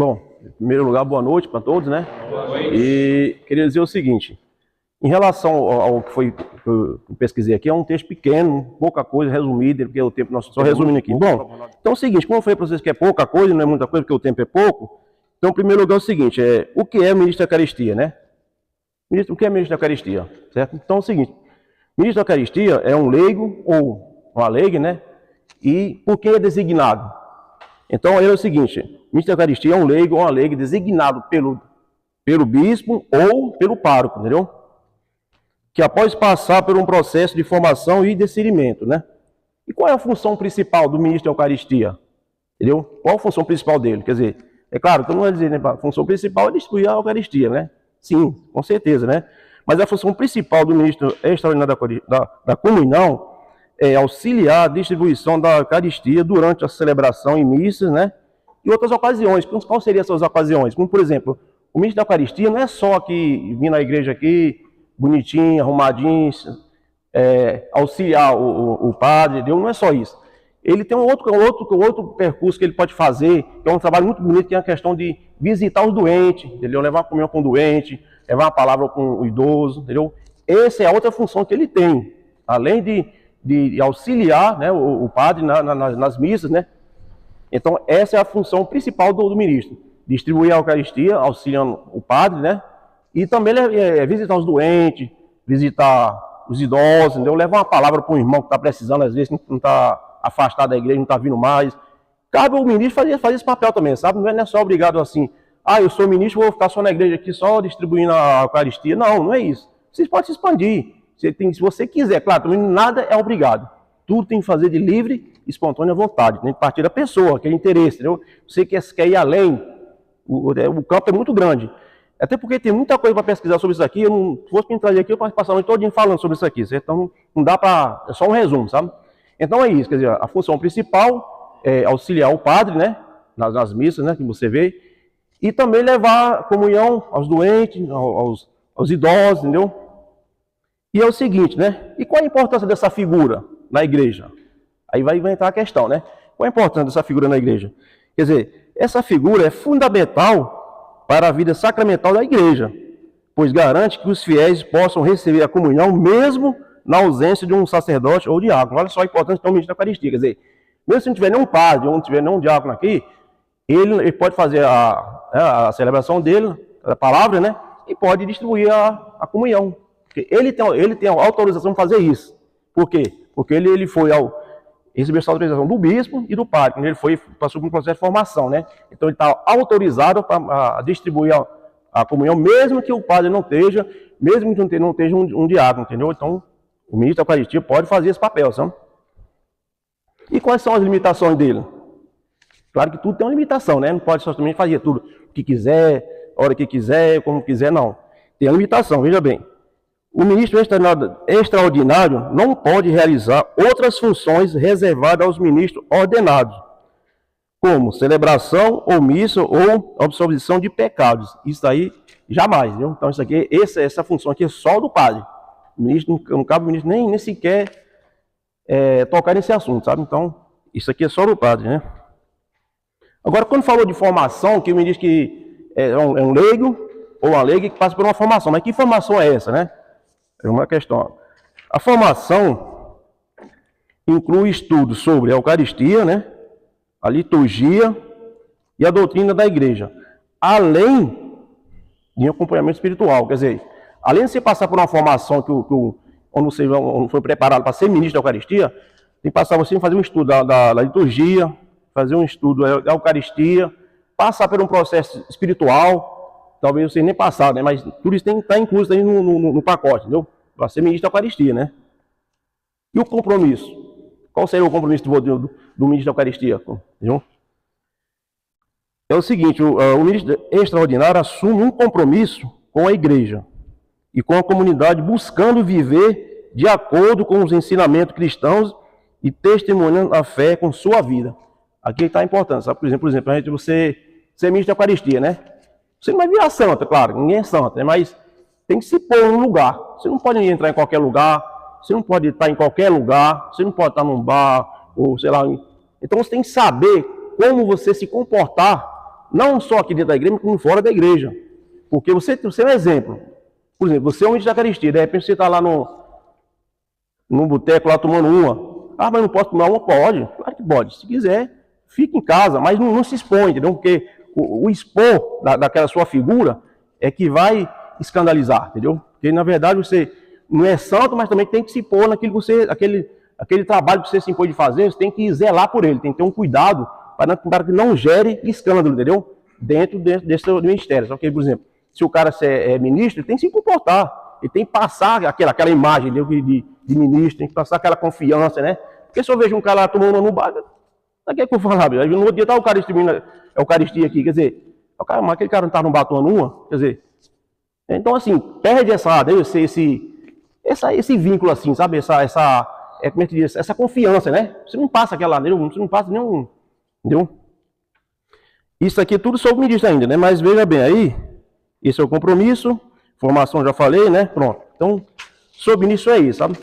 Bom, em primeiro lugar, boa noite para todos, né? Boa noite. E queria dizer o seguinte, em relação ao que foi que eu pesquisei aqui, é um texto pequeno, pouca coisa, resumido, porque o tempo nosso só resumindo aqui. Bom, então é o seguinte, como eu falei para vocês que é pouca coisa, não é muita coisa, porque o tempo é pouco, então em primeiro lugar é o seguinte, o que é o ministro da Eucaristia, né? O que é ministro da Eucaristia, certo? Então é o seguinte, ministro da Eucaristia é um leigo ou uma leiga, né? E por quem é designado? Então é o seguinte, ministro da Eucaristia é um leigo ou uma leiga designado pelo bispo ou pelo pároco, entendeu? Que após passar por um processo de formação e discernimento, né? E qual é a função principal do ministro da Eucaristia? Entendeu? Qual a função principal dele? Quer dizer, é claro, todo mundo vai dizer, né? A função principal é distribuir a Eucaristia, né? Sim, com certeza, né? Mas a função principal do ministro extraordinário da comunhão é auxiliar a distribuição da Eucaristia durante a celebração em missas, né? E outras ocasiões. Quais seriam essas ocasiões? Como, por exemplo, o ministro da Eucaristia não é só que vir na igreja aqui, bonitinho, arrumadinho, auxiliar o padre, entendeu? Não é só isso. Ele tem um outro percurso que ele pode fazer, que é um trabalho muito bonito, que é a questão de visitar os doentes, entendeu? Levar uma comunhão com o doente, levar uma palavra com o idoso, entendeu? Essa é a outra função que ele tem, além de auxiliar, né, o padre nas missas, né? Então, essa é a função principal do ministro, distribuir a Eucaristia, auxiliando o padre, né? E também visitar os doentes, visitar os idosos, entendeu? Levar uma palavra para um irmão que está precisando, às vezes não está afastado da igreja, não está vindo mais. Cabe ao ministro fazer esse papel também, sabe? Não é só obrigado assim, eu sou ministro, vou ficar só na igreja aqui, só distribuindo a Eucaristia. Não é isso. Vocês podem se expandir. Se você quiser, claro, também nada é obrigado. Tudo tem que fazer de livre e espontânea vontade, tem que partir da pessoa, aquele interesse, entendeu? Você quer ir além, o campo é muito grande. Até porque tem muita coisa para pesquisar sobre isso aqui, se fosse me trazer aqui, eu posso passar a noite todinha falando sobre isso aqui, certo? Então não dá para, é só um resumo, sabe? Então é isso, quer dizer, a função principal é auxiliar o padre, né? Nas missas, né? Que você vê, e também levar comunhão aos doentes, aos idosos, entendeu? E é o seguinte, né? E qual a importância dessa figura na igreja? Aí vai entrar a questão, né? Qual a importância dessa figura na igreja? Quer dizer, essa figura é fundamental para a vida sacramental da igreja, pois garante que os fiéis possam receber a comunhão mesmo na ausência de um sacerdote ou diácono. Olha só a importância do ministro da Eucaristia. Quer dizer, mesmo se não tiver nenhum padre ou não tiver nenhum diácono aqui, ele pode fazer a celebração dele, a palavra, né? E pode distribuir a comunhão. Porque ele tem a autorização de fazer isso. Por quê? Porque ele recebeu essa autorização do bispo e do padre, quando ele passou por um processo de formação, né? Então ele está autorizado para distribuir a comunhão, mesmo que o padre não esteja, mesmo que não esteja um diácono, entendeu? Então o ministro da Eucaristia pode fazer esse papel, sabe? E quais são as limitações dele? Claro que tudo tem uma limitação, né? Não pode somente fazer tudo o que quiser, a hora que quiser, como quiser, não. Tem uma limitação, veja bem. O ministro extraordinário não pode realizar outras funções reservadas aos ministros ordenados, como celebração ou missa ou absolvição de pecados. Isso aí, jamais, viu? Então, essa função aqui é só do padre. O ministro, não cabe o ministro nem sequer tocar nesse assunto, sabe? Então, isso aqui é só do padre, né? Agora, quando falou de formação, que o ministro que é um leigo ou uma leiga que passa por uma formação, mas que formação é essa, né? É uma questão. A formação inclui estudos sobre a Eucaristia, né? A liturgia e a doutrina da igreja, além de acompanhamento espiritual. Quer dizer, além de você passar por uma formação onde você foi preparado para ser ministro da Eucaristia, tem que passar você a fazer um estudo da liturgia, fazer um estudo da Eucaristia, passar por um processo espiritual. Talvez você nem passar, né? Mas tudo isso tem que estar incluso aí no pacote, entendeu? Para ser ministro da Eucaristia, né? E o compromisso? Qual seria o compromisso do ministro da Eucaristia? Entendeu? É o seguinte, o ministro extraordinário assume um compromisso com a igreja e com a comunidade, buscando viver de acordo com os ensinamentos cristãos e testemunhando a fé com sua vida. Aqui está a importância, sabe? Por exemplo, você ser ministro da Eucaristia, né? Você não vai virar santa, claro, ninguém é santa, né? Mas tem que se pôr num lugar. Você não pode entrar em qualquer lugar, você não pode estar em qualquer lugar, você não pode estar num bar, ou sei lá. Então você tem que saber como você se comportar não só aqui dentro da igreja, mas como fora da igreja. Porque você é um exemplo. Por exemplo, você é um ministro da Eucaristia, de repente você está lá no boteco lá tomando uma. Ah, mas não posso tomar uma? Pode, claro que pode. Se quiser, fique em casa, mas não se expõe, entendeu? Porque o expor daquela sua figura é que vai escandalizar, entendeu? Porque na verdade você não é santo, mas também tem que se pôr naquilo que você, aquele trabalho que você se impõe de fazer, você tem que zelar por ele, tem que ter um cuidado para que não gere escândalo, entendeu? Dentro desse ministério. Só que, por exemplo, se o cara é ministro, ele tem que se comportar, ele tem que passar aquela imagem de ministro, tem que passar aquela confiança, né? Porque se eu vejo um cara lá tomando no bar, o que é que eu vou falar? No outro dia tá o cara distribuindo a Eucaristia aqui, quer dizer, aquele cara não tá no bar tomando uma, quer dizer. Então, assim, perde esse vínculo, assim, sabe? Como é que diz? Essa confiança, né? Você não passa aquela, você não passa nenhum, entendeu? Isso aqui é tudo sobre o ministro ainda, né? Mas veja bem aí, esse é o compromisso, formação já falei, né? Pronto. Então, sobre ministro é isso, sabe?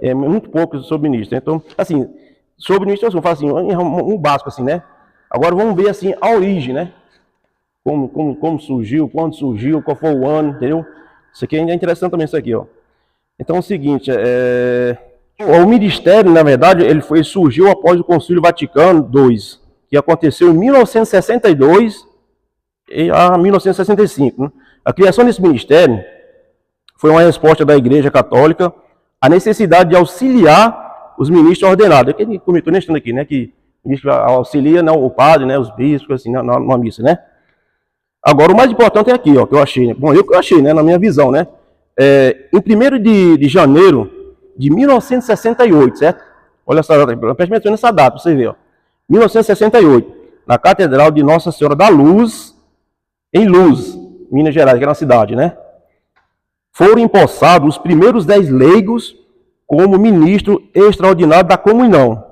É muito pouco sobre ministro. Então, assim, sobre ministro, eu falo assim, um básico, assim, né? Agora vamos ver, assim, a origem, né? Como surgiu, quando surgiu, qual foi o ano, entendeu? Isso aqui é interessante também, isso aqui, ó. Então é o seguinte, o ministério, na verdade, ele surgiu após o Concílio Vaticano II, que aconteceu em 1962 a 1965. Né? A criação desse ministério foi uma resposta da Igreja Católica à necessidade de auxiliar os ministros ordenados. É que ele comentou nesse aqui, né, que o ministro auxilia, né, o padre, né, os bispos, assim, na missa, né? Agora, o mais importante é aqui, ó, que eu achei, né? Bom, que eu achei, né, na minha visão, né? Em 1º de janeiro de 1968, certo? Olha essa data, preste atenção nessa data, pra você ver, ó. 1968, na Catedral de Nossa Senhora da Luz, em Luz, Minas Gerais, que é na cidade, né? Foram empossados os primeiros 10 leigos como ministro extraordinário da comunhão.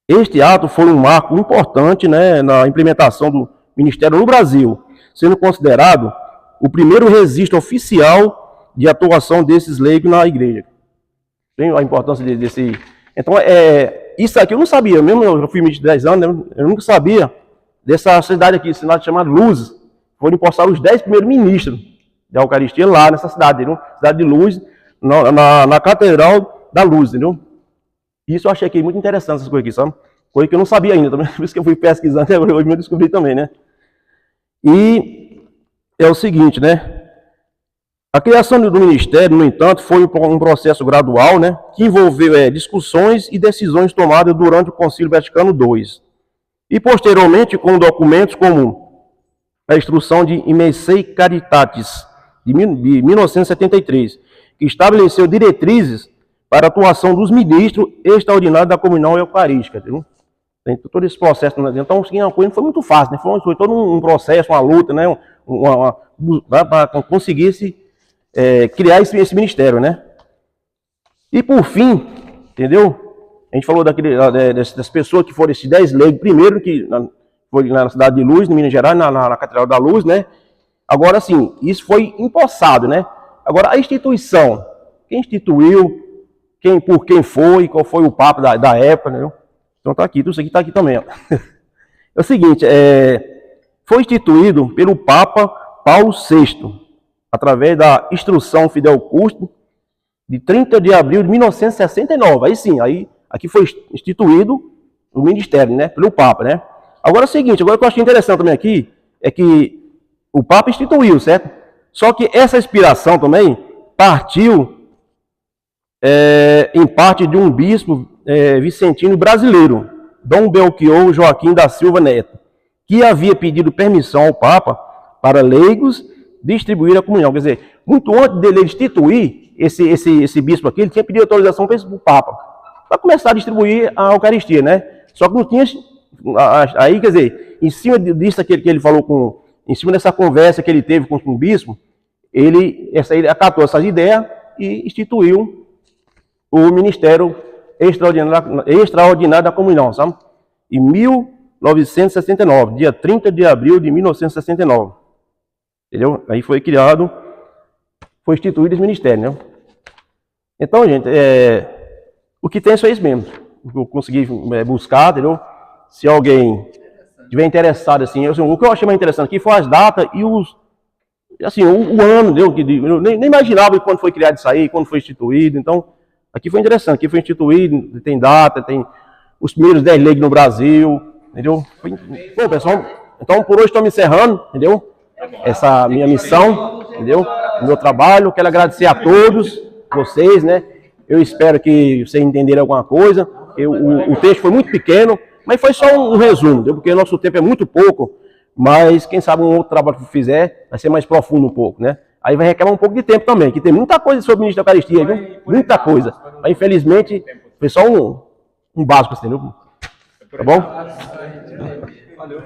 Este ato foi um marco importante, né, na implementação do ministério no Brasil, sendo considerado o primeiro registro oficial de atuação desses leigos na igreja. Tem a importância desse... Então, isso aqui eu não sabia, mesmo eu fui ministro de 10 anos, eu nunca sabia dessa cidade aqui, cidade chamada Luz. Foram impostar os 10 primeiros ministros da Eucaristia lá nessa cidade, entendeu? Cidade de Luz, na Catedral da Luz, entendeu? Isso eu achei aqui muito interessante, essas coisas aqui, sabe? Coisa que eu não sabia ainda, também, por isso que eu fui pesquisando, até hoje eu descobri também, né? E é o seguinte, né? A criação do ministério, no entanto, foi um processo gradual, né? Que envolveu discussões e decisões tomadas durante o Concílio Vaticano II. E, posteriormente, com documentos como a Instrução de Immensei Caritatis, de 1973, que estabeleceu diretrizes para a atuação dos ministros extraordinários da comunhão eucarística, entendeu? Tem todo esse processo. Então, uma coisa não foi muito fácil, né? Foi todo um processo, uma luta, né? Para conseguir criar esse ministério, né? E por fim, entendeu? A gente falou das pessoas que foram esses 10 leigos, primeiro que foi na cidade de Luz, em Minas Gerais, na Catedral da Luz, né? Agora, sim, isso foi empossado, né? Agora, a instituição, quem instituiu, por quem foi, qual foi o Papa da época, né? Então tá aqui, tudo isso aqui tá aqui também, ó. É o seguinte, foi instituído pelo Papa Paulo VI, através da Instrução Fidel Custo, de 30 de abril de 1969. Aí sim, aqui foi instituído o ministério, né, pelo Papa, né. Agora é o seguinte, agora o que eu achei interessante também aqui, é que o Papa instituiu, certo? Só que essa inspiração também partiu, em parte de um bispo vicentino brasileiro, Dom Belchior Joaquim da Silva Neto, que havia pedido permissão ao Papa para leigos distribuir a comunhão. Quer dizer, muito antes dele instituir esse bispo aqui, ele tinha pedido autorização para o Papa, para começar a distribuir a Eucaristia, né? Só que não tinha... Aí, quer dizer, em cima disso que ele falou, em cima dessa conversa que ele teve com o bispo, ele acatou essas ideias e instituiu o Ministério Extraordinário da Comunhão, sabe? Em 1969, dia 30 de abril de 1969. Entendeu? Aí foi foi instituído esse ministério, né? Então, gente, o que tem é só isso mesmo. Eu consegui buscar, entendeu? Se alguém estiver interessado, assim, o que eu achei mais interessante aqui foi as datas e assim, o ano, eu nem imaginava quando foi criado isso aí, quando foi instituído, então, aqui foi interessante, aqui foi instituído, tem data, tem os primeiros 10 leis no Brasil, entendeu? Bom, pessoal, então por hoje estamos encerrando, entendeu? Essa minha missão, entendeu? O meu trabalho, quero agradecer a todos vocês, né? Eu espero que vocês entenderam alguma coisa, o texto foi muito pequeno, mas foi só um resumo, entendeu? Porque o nosso tempo é muito pouco, mas quem sabe um outro trabalho que eu fizer vai ser mais profundo um pouco, né? Aí vai requerer um pouco de tempo também, que tem muita coisa sobre o ministro da Eucaristia, viu? Muita coisa. Mas infelizmente foi só um básico, entendeu? Tá bom? Valeu.